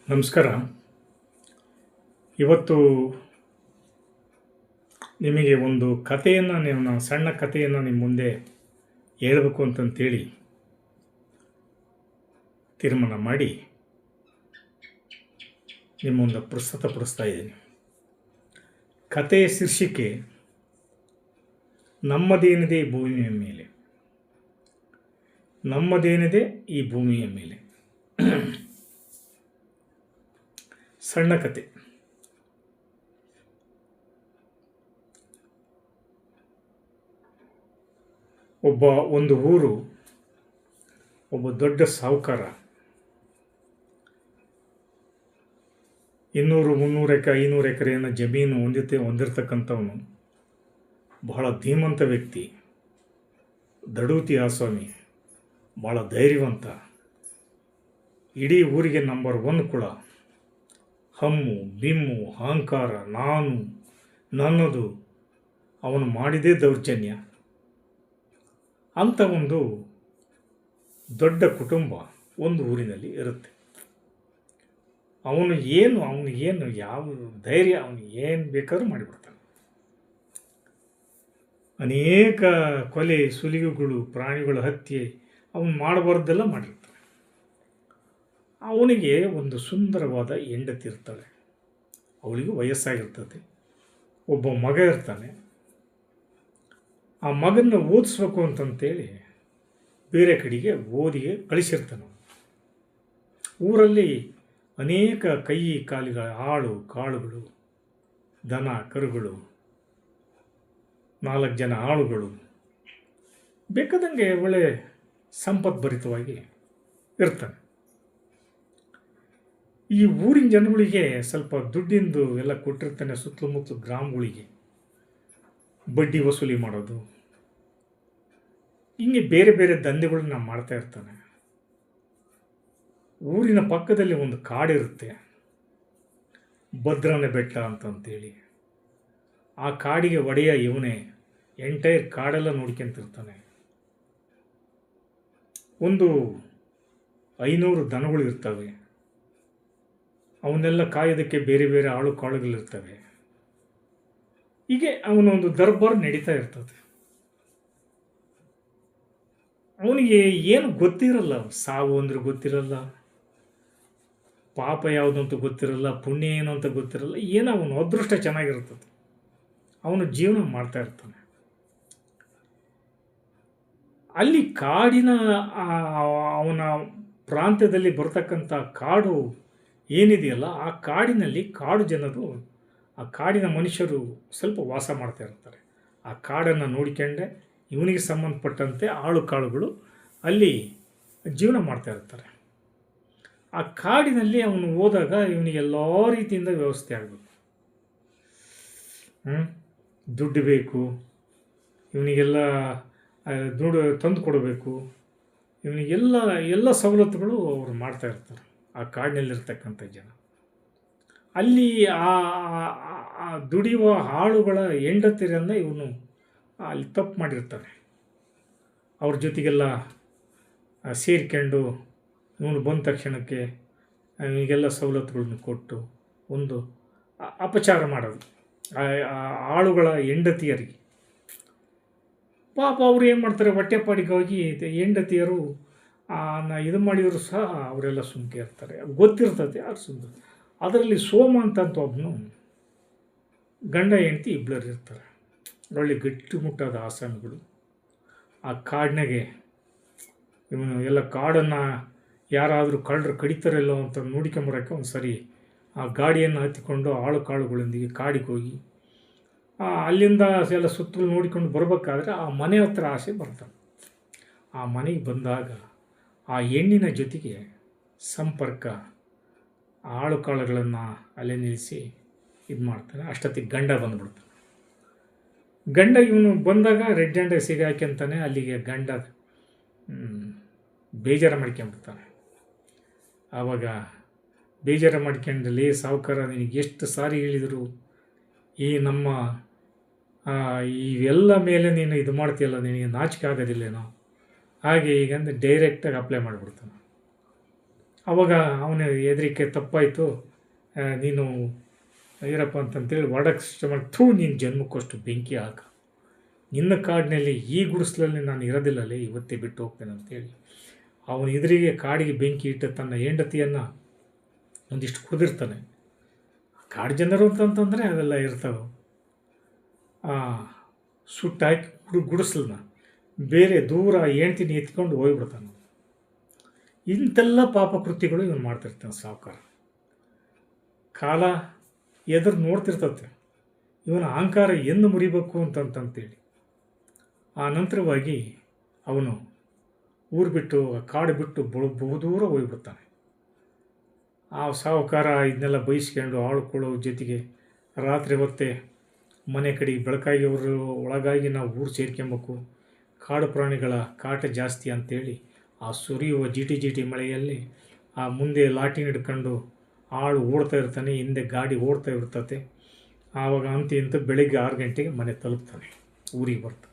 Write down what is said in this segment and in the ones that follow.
ನಮಸ್ಕಾರ. ಇವತ್ತು ನಿಮಗೆ ಒಂದು ಕಥೆಯನ್ನು ಸಣ್ಣ ಕಥೆಯನ್ನು ನಿಮ್ಮ ಮುಂದೆ ಹೇಳಬೇಕು ಅಂತಂತೇಳಿ ತೀರ್ಮಾನ ಮಾಡಿ ನಿಮ್ಮ ಮುಂದೆ ಪ್ರಸ್ತುತಪಡಿಸ್ತಾ ಇದ್ದೀನಿ. ಕಥೆಯ ಶೀರ್ಷಿಕೆ ನಮ್ಮದೇನಿದೆ ಈ ಭೂಮಿಯ ಮೇಲೆ. ನಮ್ಮದೇನಿದೆ ಈ ಭೂಮಿಯ ಮೇಲೆ. ಸಣ್ಣ ಕತೆ. ಒಂದು ಊರು, ಒಬ್ಬ ದೊಡ್ಡ ಸಾಹುಕಾರ 200-300 ಎಕರೆ 500 ಎಕರೆಯನ್ನು ಜಮೀನು ಹೊಂದಿರತಕ್ಕಂಥವನು. ಬಹಳ ಧೀಮಂತ ವ್ಯಕ್ತಿ, ದಡೂತಿ ಆಸ್ವಾಮಿ, ಭಾಳ ಧೈರ್ಯವಂತ, ಇಡೀ ಊರಿಗೆ ನಂಬರ್ 1 ಕೂಡ. ಹಮ್ಮು ಬಿಮ್ಮು ಅಹಂಕಾರ, ನಾನು ನನ್ನದು, ಅವನು ಮಾಡಿದೇ ದೌರ್ಜನ್ಯ. ಅಂಥ ಒಂದು ದೊಡ್ಡ ಕುಟುಂಬ ಒಂದು ಊರಿನಲ್ಲಿ ಇರುತ್ತೆ. ಅವನಿಗೇನು ಯಾವ ಧೈರ್ಯ, ಅವನಿಗೆ ಏನು ಬೇಕಾದ್ರೂ ಮಾಡಿಬಿಡ್ತಾನೆ. ಅನೇಕ ಕೊಲೆ ಸುಲಿಗೆಗಳು, ಪ್ರಾಣಿಗಳ ಹತ್ಯೆ, ಅವನು ಮಾಡಬಾರ್ದೆಲ್ಲ ಮಾಡಿರ್ತಾನೆ. ಅವನಿಗೆ ಒಂದು ಸುಂದರವಾದ ಹೆಂಡತಿ ಇರ್ತಾಳೆ, ಅವಳಿಗೆ ವಯಸ್ಸಾಗಿರ್ತದೆ. ಒಬ್ಬ ಮಗ ಇರ್ತಾನೆ. ಆ ಮಗನ ಓದಿಸ್ಬೇಕು ಅಂತಂತೇಳಿ ಬೇರೆ ಕಡೆಗೆ ಓದಿಗೆ ಕಳಿಸಿರ್ತಾನೆ. ಊರಲ್ಲಿ ಅನೇಕ ಕೈ ಕಾಲಿಗಳ ಆಳು ಕಾಳುಗಳು, ದನ ಕರುಗಳು, 4 ಜನ ಆಳುಗಳು, ಬೇಕಾದಂಗೆ ಒಳ್ಳೆ ಸಂಪದ್ಭರಿತವಾಗಿ ಇರ್ತಾನೆ. ಈ ಊರಿನ ಜನಗಳಿಗೆ ಸ್ವಲ್ಪ ದುಡ್ಡಿಂದು ಎಲ್ಲ ಕೊಟ್ಟಿರ್ತಾನೆ. ಸುತ್ತಮುತ್ತಲು ಗ್ರಾಮಗಳಿಗೆ ಬಡ್ಡಿ ವಸೂಲಿ ಮಾಡೋದು, ಹಿಂಗೆ ಬೇರೆ ಬೇರೆ ದಂಧೆಗಳನ್ನ ಮಾಡ್ತಾ ಇರ್ತಾನೆ. ಊರಿನ ಪಕ್ಕದಲ್ಲಿ ಒಂದು ಕಾಡಿರುತ್ತೆ, ಭದ್ರನ ಬೆಟ್ಟ ಅಂತಂತೇಳಿ. ಆ ಕಾಡಿಗೆ ಒಡೆಯ ಇವನೇ. ಎಂಟೈರ್ ಕಾಡೆಲ್ಲ ನೋಡ್ಕೊಂತಿರ್ತಾನೆ. ಒಂದು 500 ದನಗಳು ಇರ್ತವೆ. ಅವನ್ನೆಲ್ಲ ಕಾಯೋದಕ್ಕೆ ಬೇರೆ ಬೇರೆ ಆಳು ಕಾಳುಗಳಿರ್ತವೆ. ಹೀಗೆ ಅವನೊಂದು ದರ್ಬಾರ್ ನಡೀತಾ ಇರ್ತದೆ. ಅವನಿಗೆ ಏನು ಗೊತ್ತಿರಲ್ಲ. ಸಾವು ಅಂದರೆ ಗೊತ್ತಿರಲ್ಲ, ಪಾಪ ಯಾವುದಂತ ಗೊತ್ತಿರಲ್ಲ, ಪುಣ್ಯ ಏನು ಅಂತ ಗೊತ್ತಿರಲ್ಲ. ಏನೋ ಅವನು ಅದೃಷ್ಟ ಚೆನ್ನಾಗಿರ್ತದೆ, ಅವನು ಜೀವನ ಮಾಡ್ತಾ ಇರ್ತಾನೆ. ಅಲ್ಲಿ ಕಾಡಿನ ಅವನ ಪ್ರಾಂತ್ಯದಲ್ಲಿ ಬರ್ತಕ್ಕಂಥ ಕಾಡು ಏನಿದೆಯಲ್ಲ, ಆ ಕಾಡಿನಲ್ಲಿ ಕಾಡು ಜನರು, ಆ ಕಾಡಿನ ಮನುಷ್ಯರು ಸ್ವಲ್ಪ ವಾಸ ಮಾಡ್ತಾ ಇರ್ತಾರೆ. ಆ ಕಾಡನ್ನು ನೋಡಿಕೊಂಡೆ ಇವನಿಗೆ ಸಂಬಂಧಪಟ್ಟಂತೆ ಆಳು ಕಾಳುಗಳು ಅಲ್ಲಿ ಜೀವನ ಮಾಡ್ತಾ ಇರ್ತಾರೆ. ಆ ಕಾಡಿನಲ್ಲಿ ಅವನು ಹೋದಾಗ ಇವನಿಗೆ ಎಲ್ಲ ರೀತಿಯಿಂದ ವ್ಯವಸ್ಥೆ ಆಗಬೇಕು. ದುಡ್ಡು ಬೇಕು, ಇವನಿಗೆಲ್ಲ ದುಡ್ಡು ತಂದು ಕೊಡಬೇಕು, ಇವನಿಗೆಲ್ಲ ಸವಲತ್ತುಗಳು ಅವರು ಮಾಡ್ತಾ ಇರ್ತಾರೆ ಆ ಕಾಡಿನಲ್ಲಿರ್ತಕ್ಕಂಥ ಜನ. ಅಲ್ಲಿ ಆ ದುಡಿಯುವ ಆಳುಗಳ ಹೆಂಡತಿರನ್ನ ಇವನು ಅಲ್ಲಿ ತಪ್ಪು ಮಾಡಿರ್ತಾನೆ. ಅವ್ರ ಜೊತೆಗೆಲ್ಲ ಸೇರ್ಕೊಂಡು ಇವನು ಬಂದ ತಕ್ಷಣಕ್ಕೆ ಇವನಿಗೆಲ್ಲ ಸವಲತ್ತುಗಳನ್ನು ಕೊಟ್ಟು ಒಂದು ಅಪಚಾರ ಮಾಡೋದು ಆ ಆಳುಗಳ ಹೆಂಡತಿಯರಿಗೆ. ಪಾಪ ಅವ್ರು ಏನು ಮಾಡ್ತಾರೆ, ಹೊಟ್ಟೆಪಾಡಿಗಾಗಿ ಹೆಂಡತಿಯರು ಇದು ಮಾಡಿದ್ರು ಸಹ ಅವರೆಲ್ಲ ಸುಮ್ಕೆ ಇರ್ತಾರೆ. ಗೊತ್ತಿರ್ತದೆ ಅದು ಸುಮ್ಮನೆ. ಅದರಲ್ಲಿ ಸೋಮ ಅಂತ ಒಬ್ಬನು ಗಂಡ ಹೆಂಡತಿ ಇಬ್ಬರು ಇರ್ತಾರೆ. ಒಳ್ಳೆ ಗಟ್ಟಿಮುಟ್ಟಾದ ಆಸಾಮಿಗಳು. ಆ ಕಾಡಿನಾಗೆ ಇವನು ಎಲ್ಲ ಕಾಡನ್ನು ಯಾರಾದರೂ ಕಳ್ಳರು ಕಡಿತಾರಲ್ಲೋ ಅಂತ ನೋಡ್ಕೊಂಬರೋಕ್ಕೆ ಒಂದು ಸರಿ ಆ ಗಾಡಿಯನ್ನು ಹತ್ತಿಕೊಂಡು ಆಳು ಕಾಳುಗಳೊಂದಿಗೆ ಕಾಡಿಗೆ ಹೋಗಿ ಅಲ್ಲಿಂದ ಎಲ್ಲ ಸುತ್ತಲೂ ನೋಡಿಕೊಂಡು ಬರಬೇಕಾದ್ರೆ ಆ ಮನೆ ಹತ್ರ ಆಸೆ ಬರ್ತಾನೆ. ಆ ಮನೆಗೆ ಬಂದಾಗ ಆ ಹೆಣ್ಣಿನ ಜೊತೆಗೆ ಸಂಪರ್ಕ, ಆಳು ಕಾಳುಗಳನ್ನು ಅಲ್ಲೇ ನಿಲ್ಲಿಸಿ ಇದು ಮಾಡ್ತಾನೆ. ಅಷ್ಟೊತ್ತಿಗೆ ಗಂಡ ಬಂದುಬಿಡ್ತಾನೆ. ಗಂಡ ಇವನು ಬಂದಾಗ ರೆಡ್ ಹ್ಯಾಂಡ್ ಸಿಗಾಕ್ಯಂತಾನೆ. ಅಲ್ಲಿಗೆ ಗಂಡ ಬೇಜಾರು ಮಾಡ್ಕೊಂಬಿಡ್ತಾನೆ. ಆವಾಗ ಬೇಜಾರು ಮಾಡ್ಕೊಂಡಲ್ಲಿ, ಸಾಹುಕಾರ ನಿನಗೆ ಎಷ್ಟು ಸಾರಿ ಹೇಳಿದರು ಈ ನಮ್ಮ ಇವೆಲ್ಲ ಮೇಲೆ ನೀನು ಇದು ಮಾಡ್ತೀಯಲ್ಲ, ನಿನಗೆ ನಾಚಿಕೆ ಆಗೋದಿಲ್ಲೇನೋ, ಹಾಗೆ ಈಗಂದ್ರೆ ಡೈರೆಕ್ಟಾಗಿ ಅಪ್ಲೈ ಮಾಡಿಬಿಡ್ತಾನೆ. ಅವಾಗ ಅವನ ಹೆದರಿಕೆ ತಪ್ಪಾಯಿತು. ನೀನು ಇರಪ್ಪ ಅಂತಂತೇಳಿ ಹೊರಡಕ್ಕೆ ಇಷ್ಟ ಮಾಡಿ, ನೀನು ಜನ್ಮಕ್ಕಷ್ಟು ಬೆಂಕಿ ಹಾಕ, ನಿನ್ನ ಕಾಡಿನಲ್ಲಿ ಈ ಗುಡಿಸಲಲ್ಲಿ ನಾನು ಇರೋದಿಲ್ಲಲೇ, ಇವತ್ತೇ ಬಿಟ್ಟು ಹೋಗ್ತೇನೆ ಅಂತೇಳಿ ಅವನ ಎದುರಿಗೆ ಕಾಡಿಗೆ ಬೆಂಕಿ ಇಟ್ಟು ತನ್ನ ಹೆಂಡತಿಯನ್ನು ಒಂದಿಷ್ಟು ಕುದಿರ್ತಾನೆ. ಕಾಡು ಜನರು ಅಂತಂತಂದರೆ ಅವೆಲ್ಲ ಇರ್ತವೆ. ಸುಟ್ಟಾಕಿ ಗುಡಿಸಲನ್ನ ಬೇರೆ ದೂರ ಹೆಂಡ್ತಿನ ಎತ್ಕೊಂಡು ಹೋಗ್ಬಿಡ್ತಾನೆ. ಇಂಥೆಲ್ಲ ಪಾಪಕೃತ್ಯಗಳು ಇವನು ಮಾಡ್ತಿರ್ತಾನೆ ಸಾಹುಕಾರ. ಕಾಲ ಎದುರು ನೋಡ್ತಿರ್ತತೆ ಇವನ ಅಹಂಕಾರ ಎಂದು ಮುರಿಬೇಕು ಅಂತಂತೇಳಿ. ಆ ನಂತರವಾಗಿ ಅವನು ಊರು ಬಿಟ್ಟು ಕಾಡು ಬಿಟ್ಟು ಬಹುದೂರ ಹೋಗ್ಬಿಡ್ತಾನೆ. ಆ ಸಾಹುಕಾರ ಇದನ್ನೆಲ್ಲ ಬಯಸ್ಕೊಂಡು ಆಳ್ಕೊಳ್ಳೋ ಜೊತೆಗೆ ರಾತ್ರಿ ಹೊತ್ತೆ ಮನೆ ಕಡೆಗೆ ಬೆಳಕಾಗಿ ಅವರು ಒಳಗಾಗಿ ನಾವು ಊರು ಸೇರ್ಕೊಬೇಕು, ಕಾಡು ಪ್ರಾಣಿಗಳ ಕಾಟ ಜಾಸ್ತಿ ಅಂಥೇಳಿ ಆ ಸುರಿಯುವ ಜಿಟಿ ಮಳೆಯಲ್ಲಿ ಆ ಮುಂದೆ ಲಾಟಿನ ಹಿಡ್ಕೊಂಡು ಆಳು ಓಡ್ತಾ ಇರ್ತಾನೆ, ಹಿಂದೆ ಗಾಡಿ ಓಡ್ತಾ ಇರ್ತತೆ. ಆವಾಗ ಇಂತ ಬೆಳಗ್ಗೆ 6 ಗಂಟೆಗೆ ಮನೆ ತಲುಪ್ತಾನೆ, ಊರಿಗೆ ಬರ್ತಾನೆ.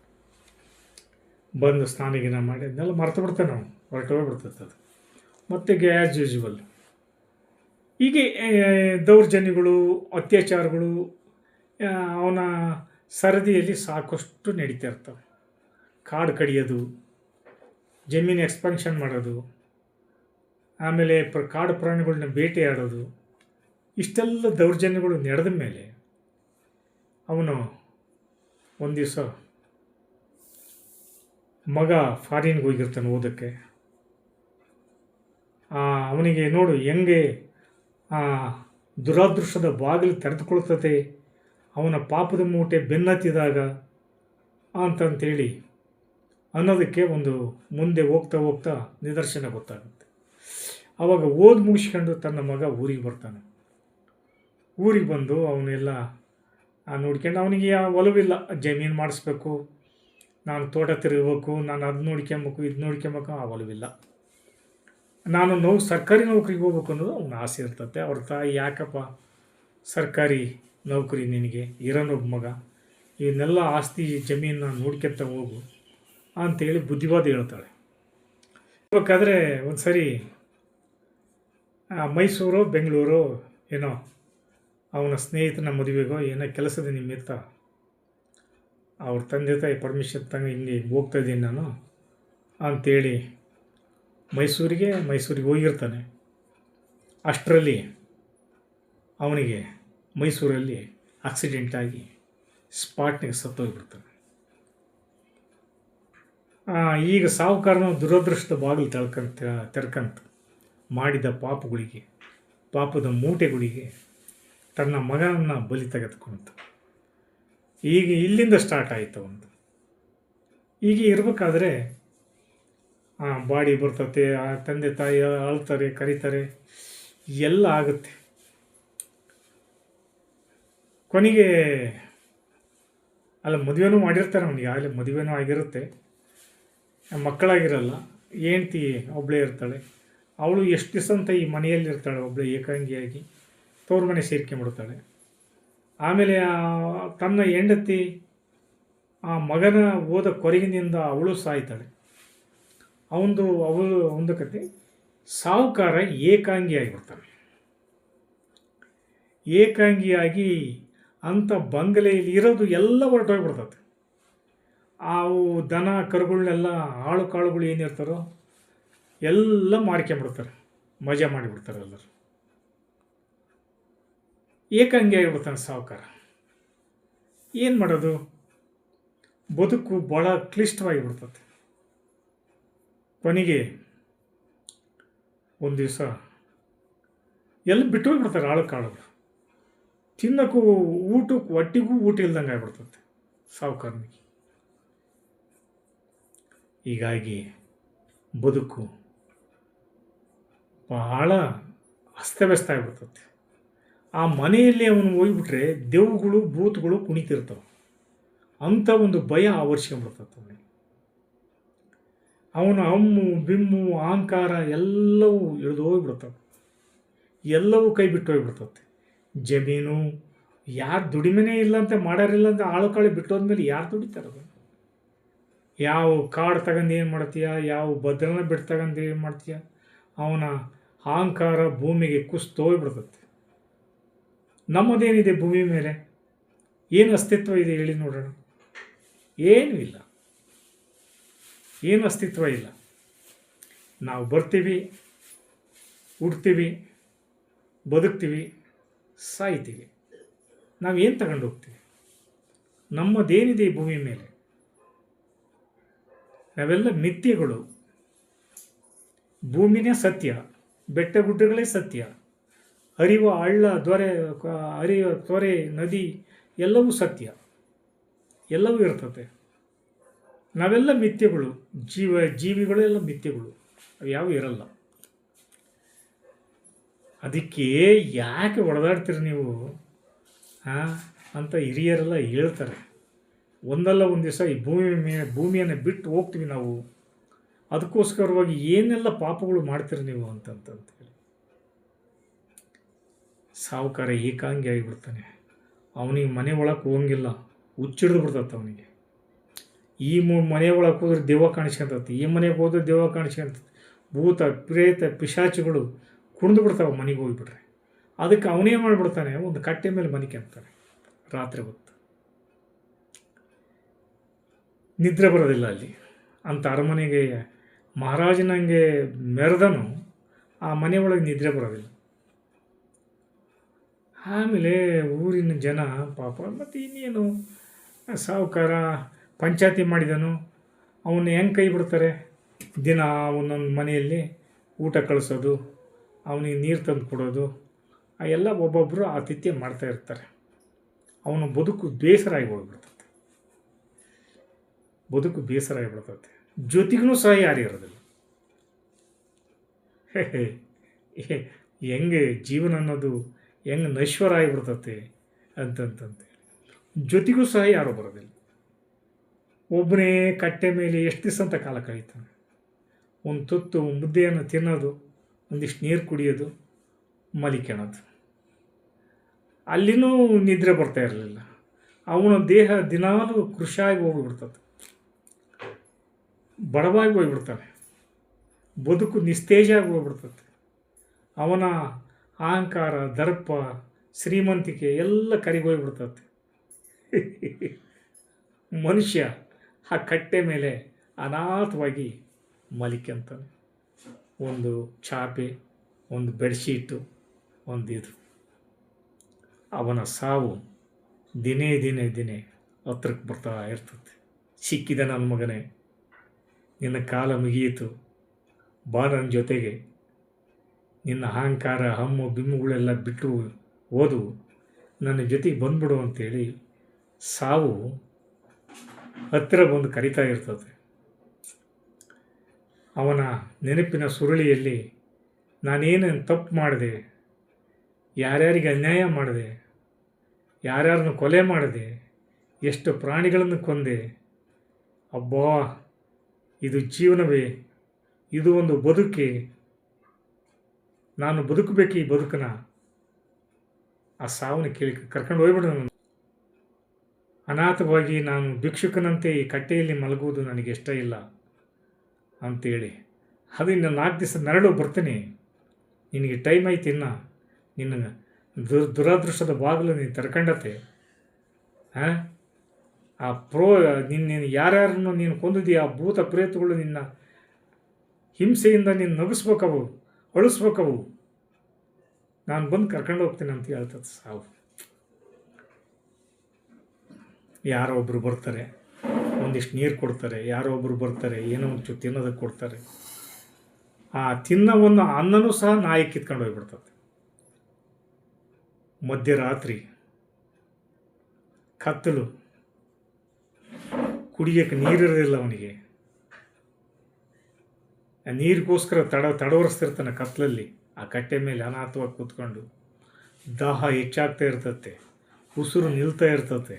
ಬಂದು ಸ್ನಾನ ಮಾಡಿ ಅದನ್ನೆಲ್ಲ ಮರ್ತು ಬಿಡ್ತಾನೆ, ಅವನು ಹೊರಟೋಗ್ಬಿಡ್ತದೆ ಅದು. ಮತ್ತು ಆ್ಯಸ್ ಯೂಶುವಲ್ ಹೀಗೆ ದೌರ್ಜನ್ಯಗಳು, ಅತ್ಯಾಚಾರಗಳು ಅವನ ಸರದಿಯಲ್ಲಿ ಸಾಕಷ್ಟು ನಡೀತಾ ಇರ್ತವೆ. ಕಾಡು ಕಡಿಯೋದು, ಜಮೀನು ಎಕ್ಸ್ಪಾನ್ಷನ್ ಮಾಡೋದು, ಆಮೇಲೆ ಕಾಡು ಪ್ರಾಣಿಗಳನ್ನ ಬೇಟೆಯಾಡೋದು, ಇಷ್ಟೆಲ್ಲ ದೌರ್ಜನ್ಯಗಳು ನಡೆದ ಮೇಲೆ ಅವನು ಒಂದು ದಿವಸ ಮಗ ಫಾರಿನ್ಗೆ ಹೋಗಿರ್ತಾನೆ ಓದೋಕ್ಕೆ. ಅವನಿಗೆ ನೋಡು ಹೆಂಗೆ ದುರಾದೃಷ್ಟದ ಬಾಗಿಲು ತೆರೆದುಕೊಳ್ತದೆ ಅವನ ಪಾಪದ ಮೂಟೆ ಬೆನ್ನತ್ತಿದಾಗ ಅಂತಂತೇಳಿ ಅನ್ನೋದಕ್ಕೆ ಒಂದು ಮುಂದೆ ಹೋಗ್ತಾ ಹೋಗ್ತಾ ನಿದರ್ಶನ ಗೊತ್ತಾಗುತ್ತೆ. ಆವಾಗ ಓದಿ ಮುಗಿಸ್ಕೊಂಡು ತನ್ನ ಮಗ ಊರಿಗೆ ಬರ್ತಾನೆ. ಊರಿಗೆ ಬಂದು ಅವನ್ನೆಲ್ಲ ನೋಡ್ಕೊಂಡು ಅವನಿಗೆ ಒಲವಿಲ್ಲ, ಜಮೀನು ಮಾಡಿಸ್ಬೇಕು, ನಾನು ತೋಟ ತಿರುಗಬೇಕು, ನಾನು ಅದು ನೋಡ್ಕೊಬೇಕು, ಇದು ನೋಡ್ಕೊಬೇಕು, ಆ ಒಲವಿಲ್ಲ. ನಾನು ಸರ್ಕಾರಿ ನೌಕರಿಗೆ ಹೋಗ್ಬೇಕು ಅನ್ನೋದು ಅವನ ಆಸೆ ಇರ್ತದೆ. ಅವ್ರ ತಾಯಿ, ಯಾಕಪ್ಪ ಸರ್ಕಾರಿ ನೌಕರಿ, ನಿನಗೆ ಇರೋನೊಬ್ಬ ಮಗ, ಇವನ್ನೆಲ್ಲ ಆಸ್ತಿ ಜಮೀನನ್ನ ನೋಡ್ಕೊತ ಹೋಗು ಅಂಥೇಳಿ ಬುದ್ಧಿವಾದ ಹೇಳ್ತಾಳೆ. ಬೇಕಾದರೆ ಒಂದು ಸರಿ ಮೈಸೂರು ಬೆಂಗಳೂರು ಏನೋ ಅವನ ಸ್ನೇಹಿತನ ಮದುವೆಗೋ ಏನೋ ಕೆಲಸದ ನಿಮಿತ್ತ ಅವ್ರ ತಂದೆ ತಾಯಿ ಪರ್ಮಿಷನ್ ತಂಗ ಹಿಂಗೆ ಹೋಗ್ತಾಯಿದ್ದೀನಿ ನಾನು ಅಂಥೇಳಿ ಮೈಸೂರಿಗೆ ಹೋಗಿರ್ತಾನೆ. ಅಷ್ಟರಲ್ಲಿ ಅವನಿಗೆ ಮೈಸೂರಲ್ಲಿ ಆಕ್ಸಿಡೆಂಟಾಗಿ ಸ್ಪಾಟ್ನಿಗೆ ಸತ್ತೋಗ್ಬಿಡ್ತಾನೆ. ಈಗ ಸಾಹುಕಾರನ ದುರದೃಷ್ಟ ಬಾಗಿಲು ತೆರ್ಕಂತ ಮಾಡಿದ ಪಾಪದ ಮೂಟೆಗಳಿಗೆ ತನ್ನ ಮಗನನ್ನು ಬಲಿ ತೆಗೆದುಕೊಂತ ಈಗ ಇಲ್ಲಿಂದ ಸ್ಟಾರ್ಟ್ ಆಯಿತು ಒಂದು. ಈಗ ಇರಬೇಕಾದ್ರೆ ಬಾಡಿ ಬರ್ತತೆ, ತಂದೆ ತಾಯಿ ಅಳ್ತಾರೆ, ಕರೀತಾರೆ, ಎಲ್ಲ ಆಗುತ್ತೆ. ಕೊನೆಗೆ ಅಲ್ಲ ಮದುವೆನೂ ಮಾಡಿರ್ತಾರೆ ಅವನಿಗೆ, ಆಗಲೇ ಮದುವೆನೂ ಆಗಿರುತ್ತೆ, ಮಕ್ಕಳಾಗಿರಲ್ಲ, ಹೆಂಡ್ತಿ ಒಬ್ಬಳೇ ಇರ್ತಾಳೆ. ಅವಳು ಎಷ್ಟು ದಿವಸ ಅಂತ ಈ ಮನೆಯಲ್ಲಿರ್ತಾಳೆ ಒಬ್ಬಳೇ ಏಕಾಂಗಿಯಾಗಿ, ತವ್ರ ಮನೆ ಸೇರ್ಕೊಂಡ್ಬಿಡ್ತಾಳೆ. ಆಮೇಲೆ ತನ್ನ ಹೆಂಡತಿ ಆ ಮಗನ ಓದ ಕೊರಗಿನಿಂದ ಅವಳು ಸಾಯ್ತಾಳೆ. ಅವಳು ಕತೆ. ಸಾಹುಕಾರ ಏಕಾಂಗಿಯಾಗಿಬಿಡ್ತಾನೆ. ಏಕಾಂಗಿಯಾಗಿ ಅಂಥ ಬಂಗಲೆಯಲ್ಲಿ ಇರೋದು ಎಲ್ಲ ಹೊರಟೋಗ್ಬಿಡ್ತದೆ. ಅವು ದನ ಕರುಗಳನ್ನೆಲ್ಲ ಆಳು ಕಾಳುಗಳು ಏನಿರ್ತಾರೋ ಎಲ್ಲ ಮಾರ್ಕೊಂಬಿಡ್ತಾರೆ, ಮಜಾ ಮಾಡಿಬಿಡ್ತಾರೆ ಎಲ್ಲರೂ. ಏಕಾಂಗಿ ಆಗಿಬಿಡ್ತಾನೆ ಸಾಹುಕಾರ. ಏನು ಮಾಡೋದು, ಬದುಕು ಭಾಳ ಕ್ಲಿಷ್ಟವಾಗಿಬಿಡ್ತದೆ. ಕೊನೆಗೆ ಒಂದು ದಿವಸ ಎಲ್ಲ ಬಿಟ್ಟು ಹೋಗ್ಬಿಡ್ತಾರೆ ಆಳು ಕಾಳುಗಳು. ತಿನ್ನೋಕ್ಕೂ ಹೊಟ್ಟಿಗೂ ಊಟ ಇಲ್ದಂಗೆ ಆಗಿಬಿಡ್ತದೆ ಸಾಹುಕಾರನಿಗೆ. ಹೀಗಾಗಿ ಬದುಕು ಬಹಳ ಅಸ್ತವ್ಯಸ್ತ ಆಗಿಬಿಡ್ತದೆ. ಆ ಮನೆಯಲ್ಲಿ ಅವನು ಹೋಗ್ಬಿಟ್ರೆ ದೆವ್ವಗಳು ಭೂತಗಳು ಕುಣಿತಿರ್ತವೆ, ಅಂಥ ಒಂದು ಭಯ ಆವರಿಸ್ಕೊಂಡ್ಬಿಡ್ತದೆ ಅವನಿಗೆ. ಅವನ ಹಮ್ಮು ಬಿಮ್ಮು ಅಹಂಕಾರ ಎಲ್ಲವೂ ಇಳಿದು ಹೋಗ್ಬಿಡ್ತವೆ, ಎಲ್ಲವೂ ಕೈ ಬಿಟ್ಟು ಹೋಗ್ಬಿಡ್ತದೆ. ಜಮೀನು ಯಾರು ದುಡಿಮೆನೇ ಇಲ್ಲ ಅಂತ ಮಾಡೋರಿಲ್ಲ ಅಂತ ಆಳು ಕಾಳು ಬಿಟ್ಟೋದ್ಮೇಲೆ ಯಾರು ದುಡಿತಾರದು? ಯಾವ ಕಾಡು ತಗೊಂಡು ಏನು ಮಾಡ್ತೀಯ, ಯಾವ ಭದ್ರನ ಬಿಟ್ಟು ತಗೊಂಡು ಏನು ಮಾಡ್ತೀಯ, ಅವನ ಅಹಂಕಾರ ಭೂಮಿಗೆ ಕುಸ್ತೋಗ್ಬಿಡ್ತದೆ. ನಮ್ಮದೇನಿದೆ ಭೂಮಿ ಮೇಲೆ? ಏನು ಅಸ್ತಿತ್ವ ಇದೆ ಹೇಳಿ ನೋಡೋಣ? ಏನೂ ಇಲ್ಲ, ಏನು ಅಸ್ತಿತ್ವ ಇಲ್ಲ. ನಾವು ಬರ್ತೀವಿ, ಹುಡ್ತೀವಿ, ಬದುಕ್ತೀವಿ, ಸಾಯ್ತೀವಿ. ನಾವೇನು ತಗೊಂಡು ಹೋಗ್ತೀವಿ? ನಮ್ಮದೇನಿದೆ ಈ ಭೂಮಿ ಮೇಲೆ? ನಾವೆಲ್ಲ ಮಿಥ್ಯೆಗಳು. ಭೂಮಿನೇ ಸತ್ಯ, ಬೆಟ್ಟ ಗುಡ್ಡಗಳೇ ಸತ್ಯ, ಹರಿಯುವ ಹಳ್ಳ ಹರಿಯುವ ತೊರೆ, ನದಿ ಎಲ್ಲವೂ ಸತ್ಯ, ಎಲ್ಲವೂ ಇರ್ತದೆ. ನಾವೆಲ್ಲ ಮಿಥ್ಯೆಗಳು, ಜೀವಿಗಳು ಎಲ್ಲ ಮಿಥ್ಯೆಗಳು, ಅವು ಯಾವ ಇರಲ್ಲ. ಅದಕ್ಕೆ ಯಾಕೆ ಹೊಡೆದಾಡ್ತೀರಿ ನೀವು ಅಂತ ಹಿರಿಯರೆಲ್ಲ ಹೇಳ್ತಾರೆ. ಒಂದಲ್ಲ ಒಂದು ದಿವಸ ಈ ಭೂಮಿಯನ್ನು ಬಿಟ್ಟು ಹೋಗ್ತೀವಿ ನಾವು, ಅದಕ್ಕೋಸ್ಕರವಾಗಿ ಏನೆಲ್ಲ ಪಾಪಗಳು ಮಾಡ್ತೀರಿ ನೀವು ಅಂತಂತೇಳಿ. ಸಾಹುಕಾರ ಏಕಾಂಗಿ ಆಗಿಬಿಡ್ತಾನೆ. ಅವನಿಗೆ ಮನೆ ಒಳಗೆ ಹೋಗಂಗಿಲ್ಲ, ಹುಚ್ಚಿಡ್ದು ಬಿಡ್ತತ್ತೆ ಅವನಿಗೆ. ಈ ಮನೆ ಒಳಗೆ ಹೋದ್ರೆ ದೆವ್ವ ಕಾಣಿಸ್ಕೊಂತತಿ, ಈ ಮನೆಗೆ ಹೋದ್ರೆ ದೆವ್ವ ಕಾಣಿಸ್ಕೊಂತತಿ. ಭೂತ ಪ್ರೇತ ಪಿಶಾಚಿಗಳು ಕುಣಿದು ಬಿಡ್ತಾವೆ ಮನೆಗೆ ಹೋಗಿಬಿಟ್ರೆ. ಅದಕ್ಕೆ ಅವನೇ ಮಾಡಿಬಿಡ್ತಾನೆ, ಒಂದು ಕಟ್ಟೆ ಮೇಲೆ ಮನಿಕೊಂತಾನೆ ರಾತ್ರಿ ಹೊತ್ತು. ನಿದ್ರೆ ಬರೋದಿಲ್ಲ ಅಲ್ಲಿ. ಅಂಥ ಅರಮನೆಗೆ ಮಹಾರಾಜನಂಗೆ ಮೆರೆದನು, ಆ ಮನೆ ಒಳಗೆ ನಿದ್ರೆ ಬರೋದಿಲ್ಲ. ಆಮೇಲೆ ಊರಿನ ಜನ ಪಾಪ, ಮತ್ತು ಇನ್ನೇನು ಸಾಹುಕಾರ ಪಂಚಾಯತಿ ಮಾಡಿದನು, ಅವನ್ನ ಹೆಂಗೆ ಕೈ ಬಿಡ್ತಾರೆ? ದಿನ ಒಂದೊಂದು ಮನೆಯಲ್ಲಿ ಊಟ ಕಳಿಸೋದು, ಅವನಿಗೆ ನೀರು ತಂದು ಕೊಡೋದು, ಆ ಎಲ್ಲ ಒಬ್ಬೊಬ್ಬರು ಆತಿಥ್ಯ ಮಾಡ್ತಾ ಇರ್ತಾರೆ. ಅವನು ಬದುಕು ಬೇಸರ ಆಗಿ ಹೋಗ್ಬಿಡ್ತದೆ, ಬದುಕು ಬೇಸರ ಆಗಿಬಿಡ್ತದೆ. ಜೊತೆಗೂ ಸಹ ಯಾರು ಇರೋದಿಲ್ಲ. ಹೆಂಗೆ ಜೀವನ ಅನ್ನೋದು ಹೆಂಗೆ ನಶ್ವರ ಆಗಿಬಿಡ್ತತೆ ಅಂತಂತಂತೇಳಿ. ಜೊತೆಗೂ ಸಹ ಯಾರೂ ಬರೋದಿಲ್ಲ. ಒಬ್ಬನೇ ಕಟ್ಟೆ ಮೇಲೆ ಎಷ್ಟು ದಿವಸ ಅಂತ ಕಾಲ ಕಳೀತಾನೆ. ಒಂದು ತುತ್ತು ಮುದ್ದೆಯನ್ನು ತಿನ್ನೋದು, ಒಂದಿಷ್ಟು ನೀರು ಕುಡಿಯೋದು, ಮಲಿಕೊಳ್ಳೋದು. ಅಲ್ಲಿನೂ ನಿದ್ರೆ ಬರ್ತಾ ಇರಲಿಲ್ಲ. ಅವನ ದೇಹ ದಿನಾಲೂ ಕೃಷಿಯಾಗಿ ಹೋಗಿಬಿಡ್ತದೆ, ಬಡವಾಗಿ ಹೋಗ್ಬಿಡ್ತಾನೆ. ಬದುಕು ನಿಸ್ತೇಜಾಗಿ ಹೋಗ್ಬಿಡ್ತದೆ. ಅವನ ಅಹಂಕಾರ, ದರ್ಪ, ಶ್ರೀಮಂತಿಕೆ ಎಲ್ಲ ಕರಿಗೋಗ್ಬಿಡ್ತದೆ. ಮನುಷ್ಯ ಆ ಕಟ್ಟೆ ಮೇಲೆ ಅನಾಥವಾಗಿ ಮಲಿಕೊಂತಾನೆ. ಒಂದು ಚಾಪೆ, ಒಂದು ಬೆಡ್ಶೀಟು, ಒಂದಿದು. ಅವನ ಸಾವು ದಿನೇ ದಿನೇ ದಿನೇ ಹತ್ರಕ್ಕೆ ಬರ್ತಾ ಇರ್ತದೆ. ಸಿಕ್ಕಿದ ನನ್ನ ಮಗನೇ, ನಿನ್ನ ಕಾಲ ಮುಗಿಯಿತು, ಬಾ ನನ್ನ ಜೊತೆಗೆ. ನಿನ್ನ ಅಹಂಕಾರ, ಹಮ್ಮು ಬಿಮ್ಮುಗಳೆಲ್ಲ ಬಿಟ್ಟು ಓದು, ನನ್ನ ಜೊತೆಗೆ ಬಂದ್ಬಿಡು ಅಂತೇಳಿ ಸಾವು ಹತ್ತಿರ ಬಂದು ಕರಿತಾ ಇರ್ತದೆ. ಅವನ ನೆನಪಿನ ಸುರುಳಿಯಲ್ಲಿ ನಾನೇನೇನು ತಪ್ಪು ಮಾಡಿದೆ, ಯಾರ್ಯಾರಿಗೆ ಅನ್ಯಾಯ ಮಾಡಿದೆ, ಯಾರ್ಯಾರನ್ನು ಕೊಲೆ ಮಾಡಿದೆ, ಎಷ್ಟು ಪ್ರಾಣಿಗಳನ್ನು ಕೊಂದೆ, ಅಬ್ಬಾ ಇದು ಜೀವನವೇ, ಇದು ಒಂದು ಬದುಕೆ, ನಾನು ಬದುಕಬೇಕು ಈ ಬದುಕನ್ನ. ಆ ಸಾವನ್ನ ಕೇಳಿ ಕರ್ಕೊಂಡು ಹೋಗ್ಬಿಡು. ನಾನು ಅನಾಥವಾಗಿ ನಾನು ಭಿಕ್ಷುಕನಂತೆ ಈ ಕಟ್ಟೆಯಲ್ಲಿ ಮಲಗುವುದು ನನಗೆ ಇಷ್ಟ ಇಲ್ಲ ಅಂಥೇಳಿ, ಅದು ಇನ್ನು 4 ದಿವಸ ನರಳು ಬರ್ತೀನಿ, ನಿನಗೆ ಟೈಮ್ ಐತಿ, ಇನ್ನು ನಿನ್ನ ದುರಾದೃಷ್ಟದ ಬಾಗಿಲು ನೀನು ತೆರ್ಕೊಂಡತೆ. ಆ ನಿನ್ನ ಯಾರ್ಯಾರನ್ನು ನೀನು ಕೊಂದಿದೀಯ, ಆ ಭೂತ ಪ್ರೇತಗಳು ನಿನ್ನ ಹಿಂಸೆಯಿಂದ ನೀನು ನಗಿಸ್ಬೇಕವು, ಅಳಿಸ್ಬೇಕವು. ನಾನು ಬಂದು ಕರ್ಕೊಂಡು ಹೋಗ್ತೀನಿ ಅಂತ ಹೇಳ್ತದೆ ಸಾವು. ಯಾರೋ ಒಬ್ಬರು ಬರ್ತಾರೆ, ಒಂದಿಷ್ಟು ನೀರು ಕೊಡ್ತಾರೆ, ಯಾರೋ ಒಬ್ಬರು ಬರ್ತಾರೆ, ಏನೋ ಒಂಚೂರು ತಿನ್ನೋದಕ್ಕೆ ಕೊಡ್ತಾರೆ. ಆ ತಿನ್ನವನ್ನು ಅನ್ನನೂ ಸಹ ನಾಯಿ ಕಿತ್ಕೊಂಡು ಹೋಗ್ಬಿಡ್ತದೆ. ಮಧ್ಯರಾತ್ರಿ ಕತ್ತಲು, ಕುಡಿಯೋಕ್ಕೆ ನೀರಿರೋದಿಲ್ಲ ಅವನಿಗೆ. ಆ ನೀರಿಗೋಸ್ಕರ ತಡವರಿಸ್ತಿರ್ತಾನೆ ಕತ್ತಲಲ್ಲಿ, ಆ ಕಟ್ಟೆ ಮೇಲೆ ಅನಾಥವಾಗಿ ಕೂತ್ಕೊಂಡು. ದಾಹ ಹೆಚ್ಚಾಗ್ತಾ ಇರ್ತತೆ, ಉಸಿರು ನಿಲ್ತಾ ಇರ್ತತೆ.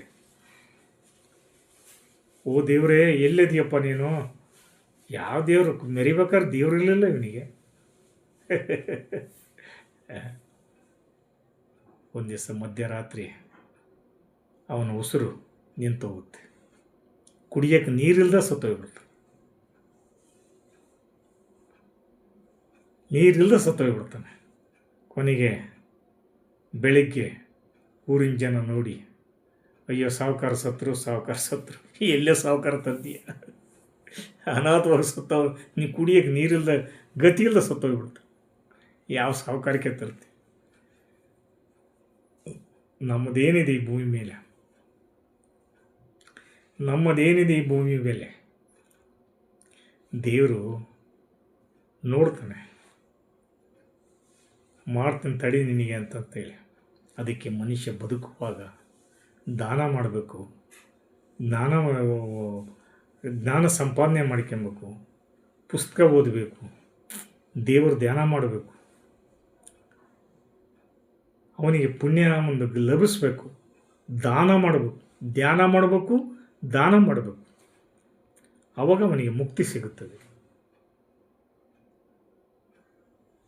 ಓ ದೇವರೇ, ಎಲ್ಲಿದೆಯಪ್ಪ ನೀನು? ಯಾವ ದೇವರು? ಮೆರಿಬೇಕಾದ್ರೆ ದೇವ್ರು ಇರಲಿಲ್ಲ ಇವನಿಗೆ. ಒಂದು ದಿವಸ ಮಧ್ಯರಾತ್ರಿ ಅವನ ಉಸಿರು ನಿಂತೋಗುತ್ತೆ, ಕುಡಿಯೋಕ್ಕೆ ನೀರಿಲ್ದ ಸತ್ತೋಗ್ಬಿಡ್ತು. ನೀರಿಲ್ಲದೆ ಸತ್ತೋಗ್ಬಿಡ್ತಾನೆ. ಕೊನೆಗೆ ಬೆಳಿಗ್ಗೆ ಊರಿನ ಜನ ನೋಡಿ, ಅಯ್ಯೋ ಸಾವುಕಾರ ಸತ್ರು, ಎಲ್ಲೇ ಸಾವುಕಾರ ತಂದೀಯ, ಅನಾಥವಾಗಿ ಸತ್ತವ, ನೀ ಕುಡಿಯೋಕ್ಕೆ ನೀರಿಲ್ಲದ ಗತಿ ಇಲ್ಲದೆ ಸತ್ತೋಗ್ಬಿಡ್ತ, ಯಾವ ಸಾವುಕಾರಕ್ಕೆ ತರ್ತಿ? ನಮ್ಮದೇನಿದೆ ಈ ಭೂಮಿ ಮೇಲೆ, ನಮ್ಮದೇನಿದೆ ಈ ಭೂಮಿ ಮೇಲೆ ದೇವರು ನೋಡ್ತಾನೆ. ಮಾಡ್ತಾನೆ ತಡಿ ನಿನಗೆ ಅಂತಂತೇಳಿ. ಅದಕ್ಕೆ ಮನುಷ್ಯ ಬದುಕುವಾಗ ದಾನ ಮಾಡಬೇಕು, ಜ್ಞಾನ ಸಂಪಾದನೆ ಮಾಡ್ಕೊಬೇಕು, ಪುಸ್ತಕ ಓದಬೇಕು, ದೇವ್ರ ಧ್ಯಾನ ಮಾಡಬೇಕು, ಅವನಿಗೆ ಪುಣ್ಯ ಒಂದು ಲಭಿಸಬೇಕು, ದಾನ ಮಾಡಬೇಕು, ಧ್ಯಾನ ಮಾಡಬೇಕು, ದಾನ ಮಾಡಬೇಕು. ಆವಾಗ ಅವನಿಗೆ ಮುಕ್ತಿ ಸಿಗುತ್ತದೆ.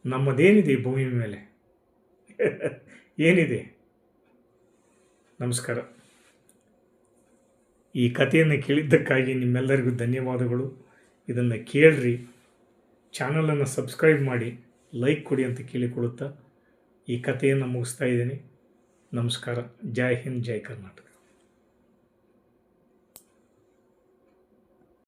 ನಮ್ಮದೇನಿದೆ ಈ ಭೂಮಿ ಮೇಲೆ ಏನಿದೆ? ನಮಸ್ಕಾರ. ಈ ಕಥೆಯನ್ನು ಕೇಳಿದ್ದಕ್ಕಾಗಿ ನಿಮ್ಮೆಲ್ಲರಿಗೂ ಧನ್ಯವಾದಗಳು. ಇದನ್ನು ಕೇಳ್ರಿ, ಚಾನಲನ್ನು ಸಬ್ಸ್ಕ್ರೈಬ್ ಮಾಡಿ, ಲೈಕ್ ಕೊಡಿ ಅಂತ ಕೇಳಿಕೊಳ್ಳುತ್ತಾ ಈ ಕಥೆಯನ್ನು ಮುಗಿಸ್ತಾ ಇದ್ದೀನಿ. ನಮಸ್ಕಾರ. ಜೈ ಹಿಂದ್, ಜೈ ಕರ್ನಾಟಕ.